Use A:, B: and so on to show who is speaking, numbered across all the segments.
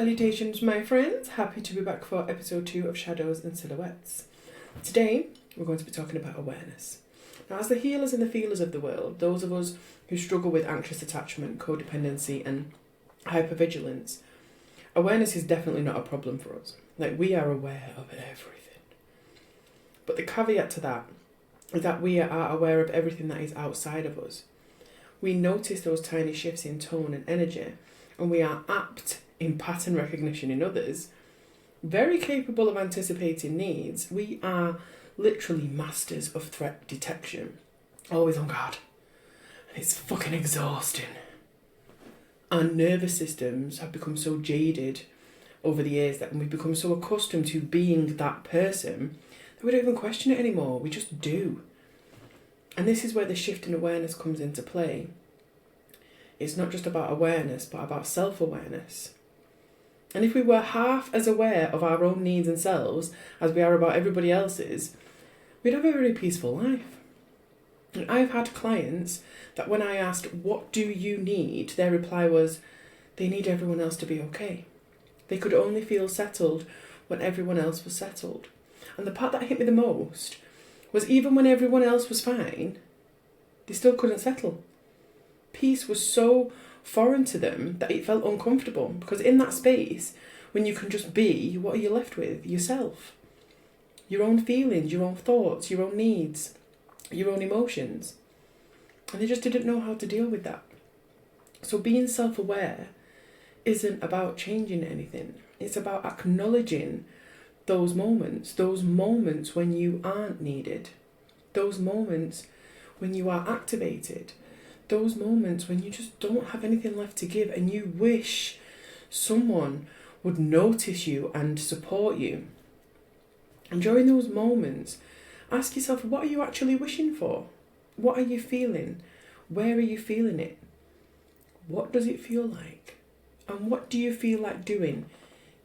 A: Salutations, my friends. Happy to be back for episode 2 of Shadows and Silhouettes. Today, we're going to be talking about awareness. Now, as the healers and the feelers of the world, those of us who struggle with anxious attachment, codependency, and hypervigilance, awareness is definitely not a problem for us. Like, we are aware of everything. But the caveat to that is that we are aware of everything that is outside of us. We notice those tiny shifts in tone and energy, and we are apt in pattern recognition in others, very capable of anticipating needs. We are literally masters of threat detection, always on guard. And it's fucking exhausting. Our nervous systems have become so jaded over the years that we've become so accustomed to being that person that we don't even question it anymore. We just do. And this is where the shift in awareness comes into play. It's not just about awareness, but about self-awareness. And if we were half as aware of our own needs and selves as we are about everybody else's, we'd have a very peaceful life. And I've had clients that when I asked, what do you need? Their reply was, they need everyone else to be okay. They could only feel settled when everyone else was settled. And the part that hit me the most was even when everyone else was fine, they still couldn't settle. Peace was so foreign to them that it felt uncomfortable, because in that space, when you can just be, what are you left with? Yourself. Your own feelings, your own thoughts, your own needs, your own emotions. And they just didn't know how to deal with that. So being self-aware isn't about changing anything. It's about acknowledging those moments when you aren't needed, those moments when you are activated, those moments when you just don't have anything left to give and you wish someone would notice you and support you. And during those moments, ask yourself, what are you actually wishing for? What are you feeling? Where are you feeling it? What does it feel like? And what do you feel like doing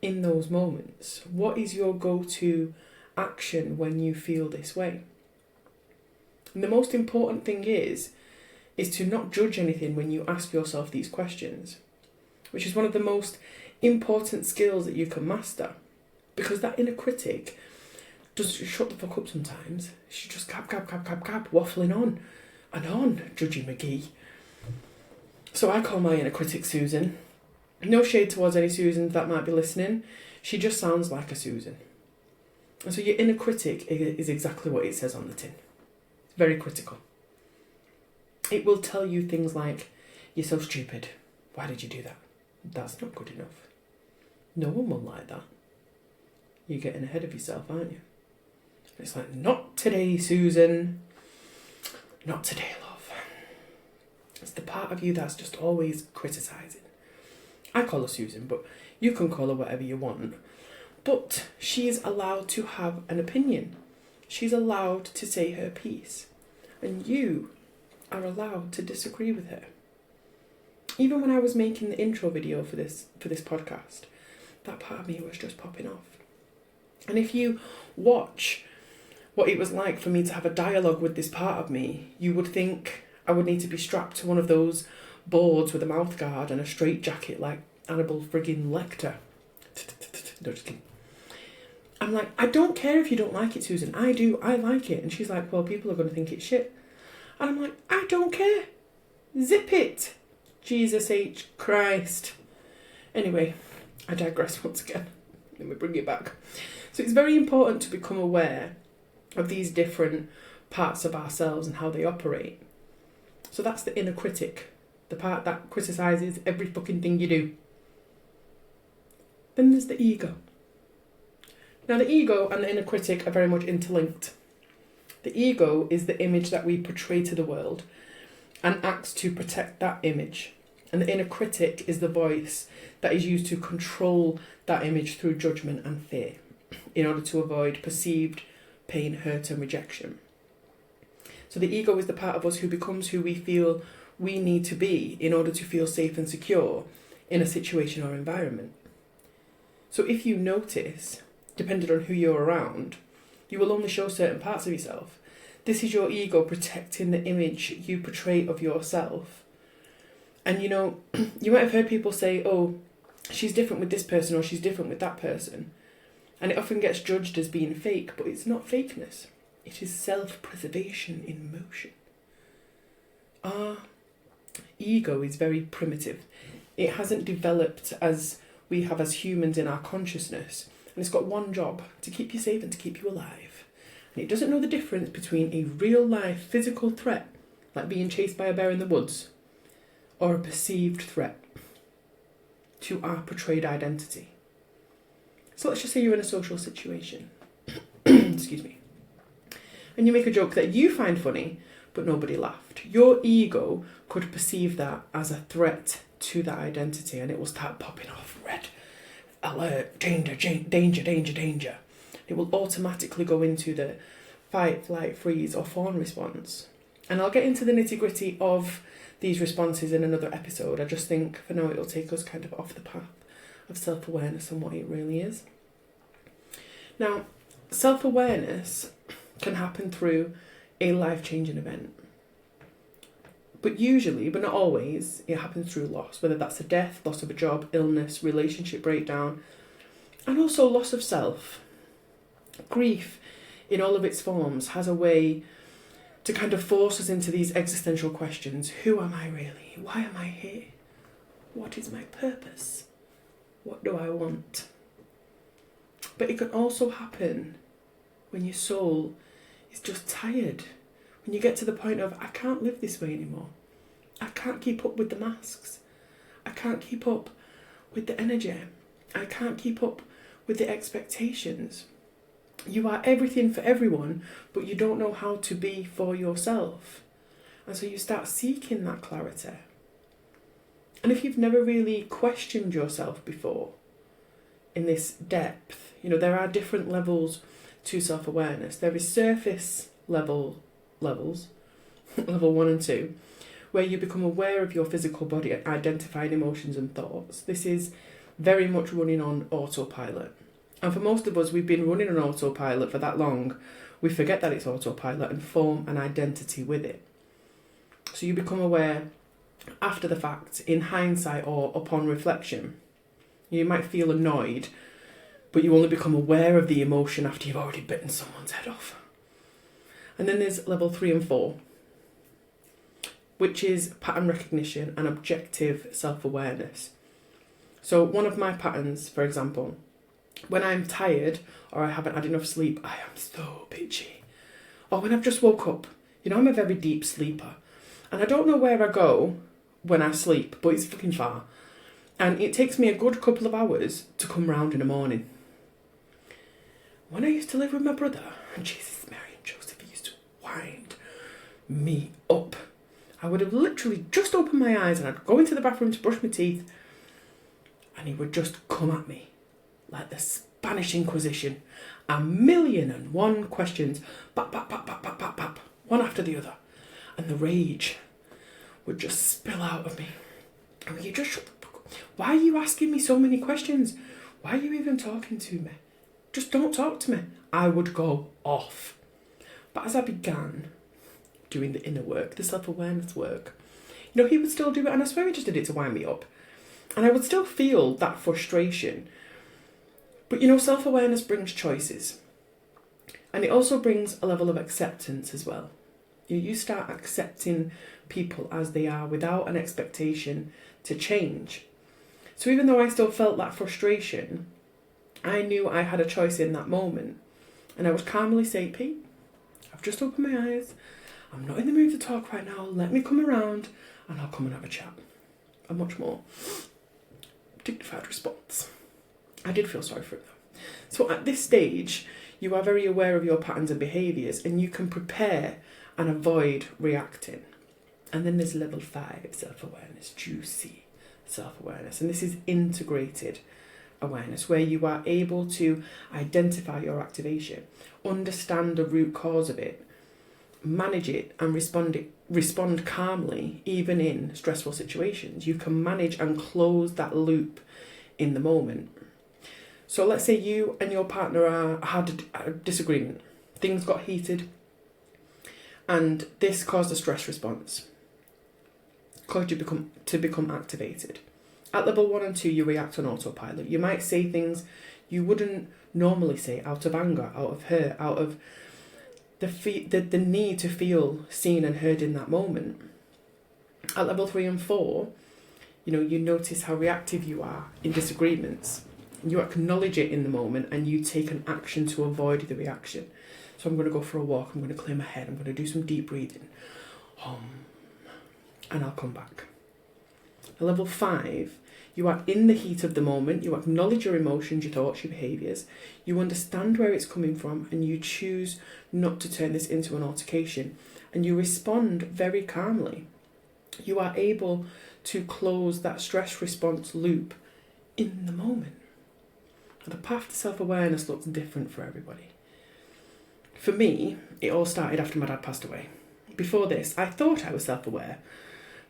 A: in those moments? What is your go-to action when you feel this way? And the most important thing is to not judge anything when you ask yourself these questions, which is one of the most important skills that you can master, because that inner critic doesn't shut the fuck up sometimes. She just gab, waffling on and on, Judgy McGee. So I call my inner critic Susan. No shade towards any Susans that might be listening. She just sounds like a Susan. And so your inner critic is exactly what it says on the tin. It's very critical. It will tell you things like, you're so stupid. Why did you do that? That's not good enough. No one will like that. You're getting ahead of yourself, aren't you? It's like, not today, Susan. Not today, love. It's the part of you that's just always criticising. I call her Susan, but you can call her whatever you want. But she's allowed to have an opinion. She's allowed to say her piece. And you are allowed to disagree with her. Even when I was making the intro video for this podcast, that part of me was just popping off. And if you watch what it was like for me to have a dialogue with this part of me, you would think I would need to be strapped to one of those boards with a mouth guard and a straight jacket like Hannibal friggin' Lecter. No, just kidding. I'm like, I don't care if you don't like it, Susan. I do. I like it. And she's like, well, people are going to think it's shit. And I'm like, I don't care. Zip it. Jesus H. Christ. Anyway, I digress once again. Let me bring it back. So it's very important to become aware of these different parts of ourselves and how they operate. So that's the inner critic, the part that criticises every fucking thing you do. Then there's the ego. Now the ego and the inner critic are very much interlinked. The ego is the image that we portray to the world and acts to protect that image. And the inner critic is the voice that is used to control that image through judgment and fear in order to avoid perceived pain, hurt and rejection. So the ego is the part of us who becomes who we feel we need to be in order to feel safe and secure in a situation or environment. So if you notice, depending on who you're around, you will only show certain parts of yourself. This is your ego protecting the image you portray of yourself. And you know, you might have heard people say, oh, she's different with this person or she's different with that person. And it often gets judged as being fake, but it's not fakeness. It is self-preservation in motion. Our ego is very primitive. It hasn't developed as we have as humans in our consciousness. And it's got one job, to keep you safe and to keep you alive. And it doesn't know the difference between a real-life physical threat, like being chased by a bear in the woods, or a perceived threat to our portrayed identity. So let's just say you're in a social situation, excuse me, and you make a joke that you find funny, but nobody laughed. Your ego could perceive that as a threat to that identity, and it will start popping off red, alert, danger, danger, danger, danger. It will automatically go into the fight, flight, freeze, or fawn response. And I'll get into the nitty-gritty of these responses in another episode. I just think for now it'll take us kind of off the path of self-awareness and what it really is. Now, self-awareness can happen through a life-changing event. But usually, but not always, it happens through loss, whether that's a death, loss of a job, illness, relationship breakdown, and also loss of self. Grief, in all of its forms, has a way to kind of force us into these existential questions. Who am I really? Why am I here? What is my purpose? What do I want? But it can also happen when your soul is just tired. When you get to the point of, I can't live this way anymore. I can't keep up with the masks. I can't keep up with the energy. I can't keep up with the expectations. You are everything for everyone, but you don't know how to be for yourself. And so you start seeking that clarity. And if you've never really questioned yourself before in this depth, there are different levels to self-awareness. There is surface levels, level 1 and 2, where you become aware of your physical body, identifying emotions and thoughts. This is very much running on autopilot. And for most of us, we've been running on autopilot for that long, we forget that it's autopilot and form an identity with it. So you become aware after the fact, in hindsight or upon reflection. You might feel annoyed, but you only become aware of the emotion after you've already bitten someone's head off. And then there's level 3 and 4, which is pattern recognition and objective self-awareness. So one of my patterns, for example, when I'm tired or I haven't had enough sleep, I am so bitchy. Or when I've just woke up, I'm a very deep sleeper. And I don't know where I go when I sleep, but it's fucking far. And it takes me a good couple of hours to come round in the morning. When I used to live with my brother, and Jesus, Mary and Joseph, he used to wind me up. I would have literally just opened my eyes and I'd go into the bathroom to brush my teeth, and he would just come at me like the Spanish Inquisition. 1,000,001 questions, bap, bap, bap, bap, bap, bap, bap, one after the other. And the rage would just spill out of me. And will you just shut the fuck up? Why are you asking me so many questions? Why are you even talking to me? Just don't talk to me. I would go off. But as I began doing the inner work, the self-awareness work, he would still do it, and I swear he just did it to wind me up. And I would still feel that frustration. But self-awareness brings choices. And it also brings a level of acceptance as well. You start accepting people as they are without an expectation to change. So even though I still felt that frustration, I knew I had a choice in that moment. And I would calmly say, Pete, I've just opened my eyes. I'm not in the mood to talk right now. Let me come around and I'll come and have a chat. A much more dignified response. I did feel sorry for it though. So at this stage, you are very aware of your patterns and behaviours, and you can prepare and avoid reacting. And then there's level 5, self-awareness, juicy self-awareness. And this is integrated awareness, where you are able to identify your activation, understand the root cause of it, manage it and respond calmly, even in stressful situations. You can manage and close that loop in the moment. So let's say you and your partner had a disagreement. Things got heated and this caused a stress response, caused you to become activated. At level 1 and 2, you react on autopilot. You might say things you wouldn't normally say out of anger, out of hurt, out of the need to feel seen and heard in that moment. At level 3 and 4, you notice how reactive you are in disagreements. You acknowledge it in the moment and you take an action to avoid the reaction. So I'm going to go for a walk, I'm going to clear my head, I'm going to do some deep breathing. And I'll come back. At level 5, you are in the heat of the moment, you acknowledge your emotions, your thoughts, your behaviours, you understand where it's coming from, and you choose not to turn this into an altercation, and you respond very calmly. You are able to close that stress response loop in the moment. The path to self-awareness looks different for everybody. For me, it all started after my dad passed away. Before this, I thought I was self-aware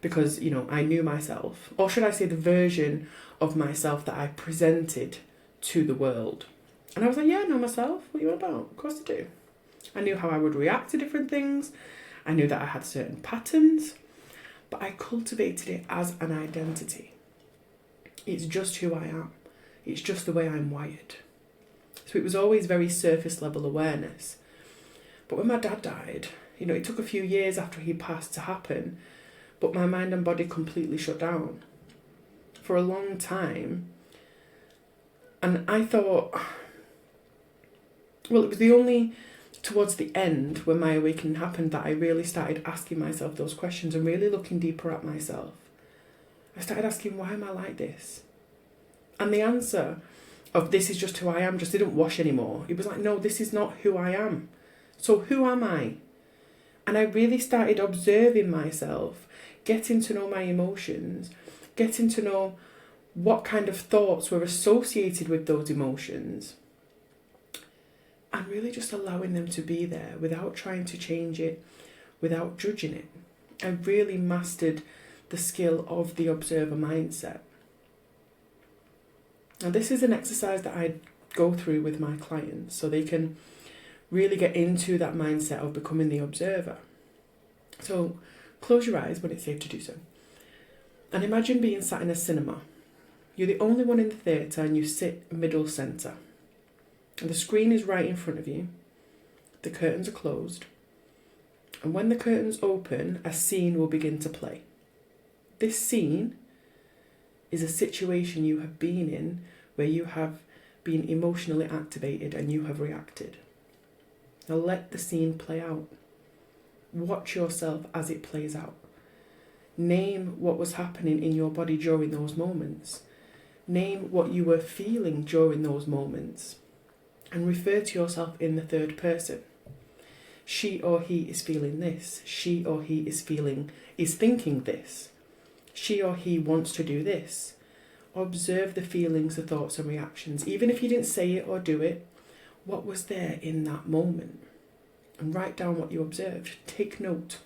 A: because, I knew myself, or should I say the version of myself that I presented to the world. And I was like, yeah, I know myself. What are you on about? Of course I do. I knew how I would react to different things. I knew that I had certain patterns, but I cultivated it as an identity. It's just who I am. It's just the way I'm wired. So it was always very surface level awareness. But when my dad died, it took a few years after he passed to happen, but my mind and body completely shut down for a long time. And I thought, well, it was the only towards the end when my awakening happened that I really started asking myself those questions and really looking deeper at myself. I started asking, why am I like this? And the answer of this is just who I am just didn't wash anymore. It was like, no, this is not who I am. So who am I? And I really started observing myself, getting to know my emotions, getting to know what kind of thoughts were associated with those emotions, and really just allowing them to be there without trying to change it, without judging it. I really mastered the skill of the observer mindset. Now, this is an exercise that I go through with my clients so they can really get into that mindset of becoming the observer. So close your eyes when it's safe to do so. And imagine being sat in a cinema. You're the only one in the theatre and you sit middle centre. And the screen is right in front of you. The curtains are closed. And when the curtains open, a scene will begin to play. This scene is a situation you have been in where you have been emotionally activated and you have reacted. Now let the scene play out. Watch yourself as it plays out. Name what was happening in your body during those moments. Name what you were feeling during those moments. And refer to yourself in the third person. She or he is feeling this. She or he is thinking this. She or he wants to do this. Observe the feelings, the thoughts and reactions. Even if you didn't say it or do it, what was there in that moment? And write down what you observed. Take note.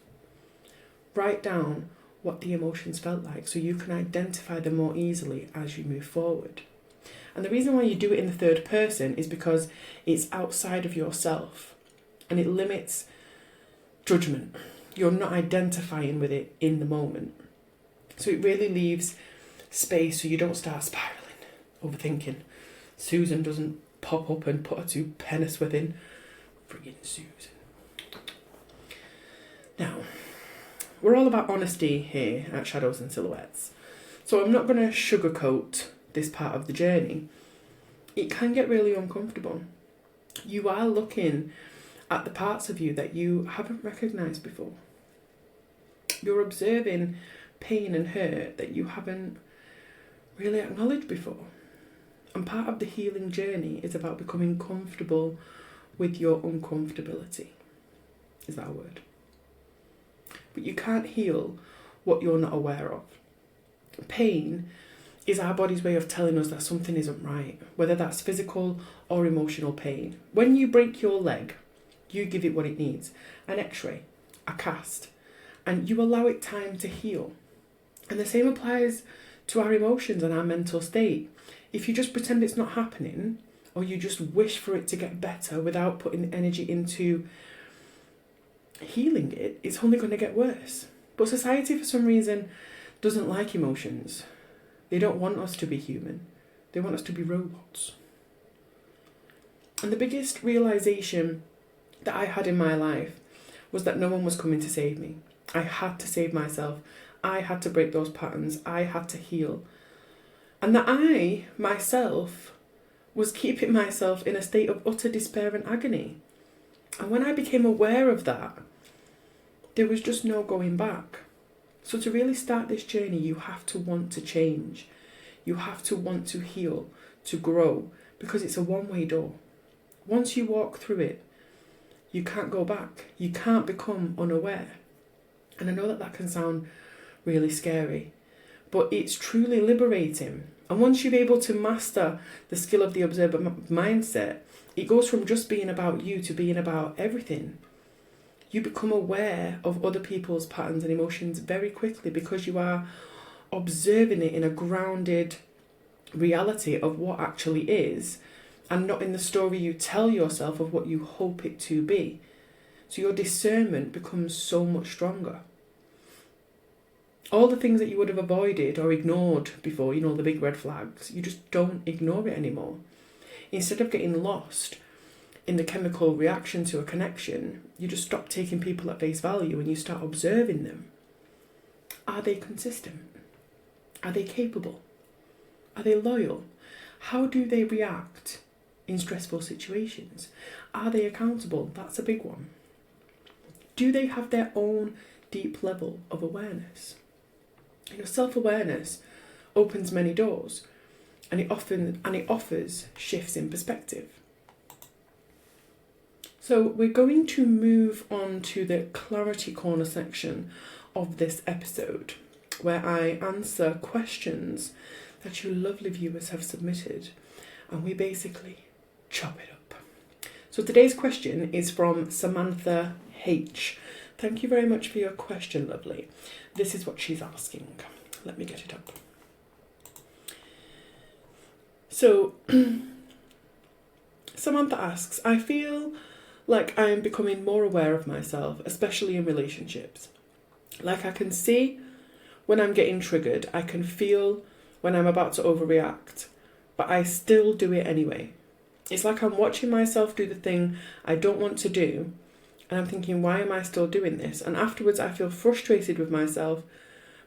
A: Write down what the emotions felt like so you can identify them more easily as you move forward. And the reason why you do it in the third person is because it's outside of yourself and it limits judgment. You're not identifying with it in the moment. So it really leaves space so you don't start spiralling, overthinking. Susan doesn't pop up and put her two pennies within. Friggin' Susan. Now, we're all about honesty here at Shadows and Silhouettes. So I'm not going to sugarcoat this part of the journey. It can get really uncomfortable. You are looking at the parts of you that you haven't recognised before. You're observing pain and hurt that you haven't really acknowledged before. And part of the healing journey is about becoming comfortable with your uncomfortability. Is that a word? But you can't heal what you're not aware of. Pain is our body's way of telling us that something isn't right, whether that's physical or emotional pain. When you break your leg, you give it what it needs, an x-ray, a cast, and you allow it time to heal. And the same applies to our emotions and our mental state. If you just pretend it's not happening, or you just wish for it to get better without putting energy into healing it, it's only going to get worse. But society, for some reason, doesn't like emotions. They don't want us to be human. They want us to be robots. And the biggest realization that I had in my life was that no one was coming to save me. I had to save myself. I had to break those patterns. I had to heal. And that I, myself, was keeping myself in a state of utter despair and agony. And when I became aware of that, there was just no going back. So to really start this journey, you have to want to change. You have to want to heal, to grow, because it's a one-way door. Once you walk through it, you can't go back. You can't become unaware. And I know that that can sound really scary, but it's truly liberating. And once you're able to master the skill of the observer mindset, it goes from just being about you to being about everything. You become aware of other people's patterns and emotions very quickly because you are observing it in a grounded reality of what actually is, and not in the story you tell yourself of what you hope it to be. So your discernment becomes so much stronger. All the things that you would have avoided or ignored before, the big red flags, you just don't ignore it anymore. Instead of getting lost in the chemical reaction to a connection, you just stop taking people at face value and you start observing them. Are they consistent? Are they capable? Are they loyal? How do they react in stressful situations? Are they accountable? That's a big one. Do they have their own deep level of awareness? Self-awareness opens many doors, and it offers shifts in perspective. So we're going to move on to the clarity corner section of this episode, where I answer questions that you lovely viewers have submitted, and we basically chop it up. So today's question is from Samantha H. Thank you very much for your question, lovely. This is what she's asking. Let me get it up. So, Samantha asks, I feel like I am becoming more aware of myself, especially in relationships. Like I can see when I'm getting triggered, I can feel when I'm about to overreact, but I still do it anyway. It's like I'm watching myself do the thing I don't want to do, and I'm thinking, why am I still doing this? And afterwards I feel frustrated with myself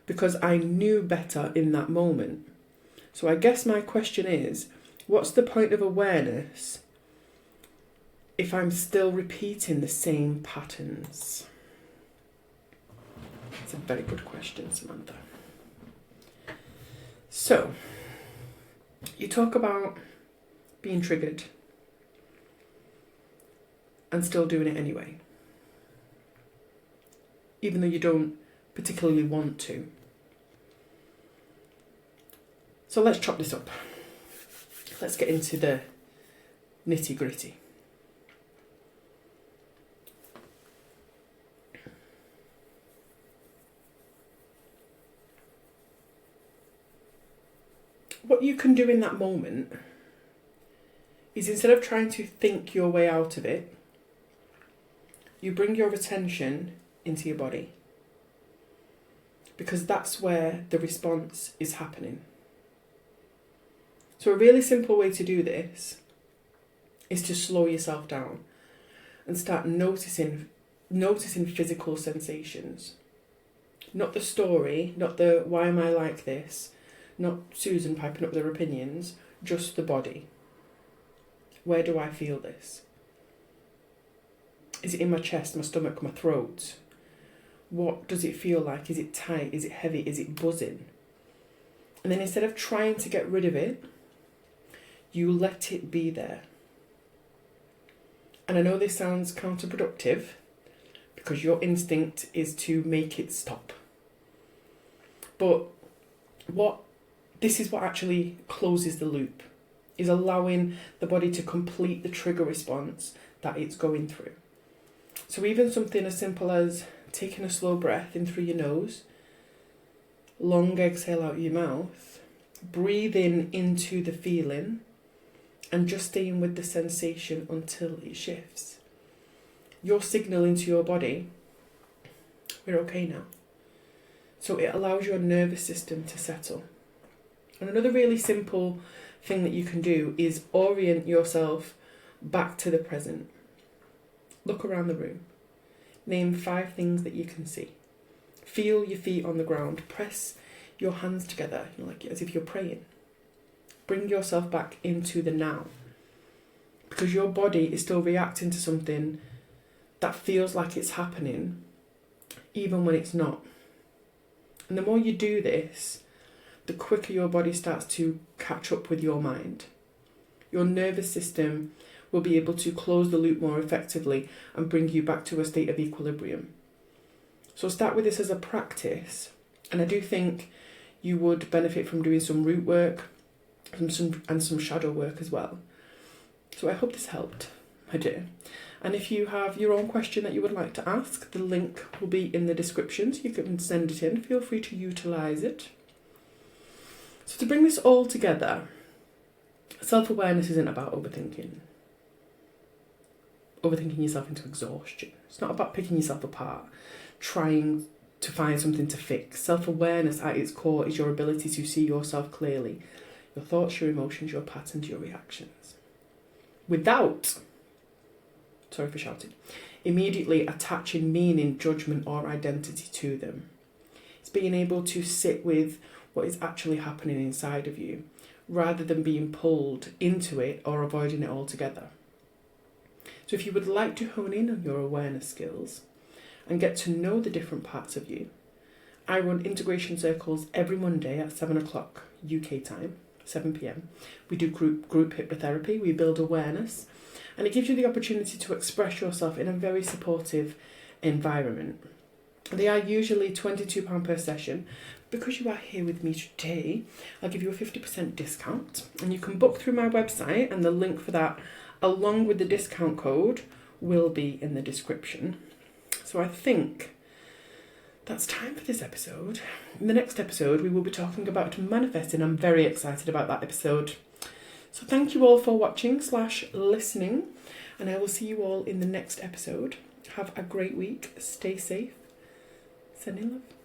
A: because I knew better in that moment. So I guess my question is, what's the point of awareness if I'm still repeating the same patterns? It's a very good question, Samantha. So, you talk about being triggered and still doing it anyway, even though you don't particularly want to. So let's chop this up. Let's get into the nitty-gritty. What you can do in that moment is, instead of trying to think your way out of it, you bring your attention into your body, because that's where the response is happening. So a really simple way to do this is to slow yourself down and start noticing physical sensations. Not the story, not the why am I like this, not Susan piping up their opinions, just the body. Where do I feel this? Is it in my chest, my stomach, my throat? What does it feel like? Is it tight? Is it heavy? Is it buzzing? And then instead of trying to get rid of it, you let it be there. And I know this sounds counterproductive because your instinct is to make it stop. But this is what actually closes the loop, is allowing the body to complete the trigger response that it's going through. So even something as simple as taking a slow breath in through your nose, long exhale out your mouth, breathing into the feeling, and just staying with the sensation until it shifts. You're signaling to your body, we're okay now. So it allows your nervous system to settle. And another really simple thing that you can do is orient yourself back to the present. Look around the room. Name 5 things that you can see. Feel your feet on the ground. Press your hands together, like as if you're praying. Bring yourself back into the now. Because your body is still reacting to something that feels like it's happening, even when it's not. And the more you do this, the quicker your body starts to catch up with your mind. Your nervous system will be able to close the loop more effectively and bring you back to a state of equilibrium. So start with this as a practice, and I do think you would benefit from doing some root work and some shadow work as well. So I hope this helped, my dear. And if you have your own question that you would like to ask, the link will be in the description, so you can send it in. Feel free to utilise it. So to bring this all together, self-awareness isn't about overthinking yourself into exhaustion. It's not about picking yourself apart, trying to find something to fix. Self-awareness at its core is your ability to see yourself clearly, your thoughts, your emotions, your patterns, your reactions, without, sorry for shouting, immediately attaching meaning, judgment or identity to them. It's being able to sit with what is actually happening inside of you, rather than being pulled into it or avoiding it altogether. So if you would like to hone in on your awareness skills and get to know the different parts of you, I run integration circles every Monday at 7 o'clock UK time, 7 p.m. We do group hypnotherapy, we build awareness, and it gives you the opportunity to express yourself in a very supportive environment. They are usually £22 per session. Because you are here with me today, I'll give you a 50% discount, and you can book through my website, and the link for that, along with the discount code, will be in the description. So I think that's time for this episode. In the next episode, we will be talking about manifesting. I'm very excited about that episode. So thank you all for watching / listening, and I will see you all in the next episode. Have a great week. Stay safe. Sending love.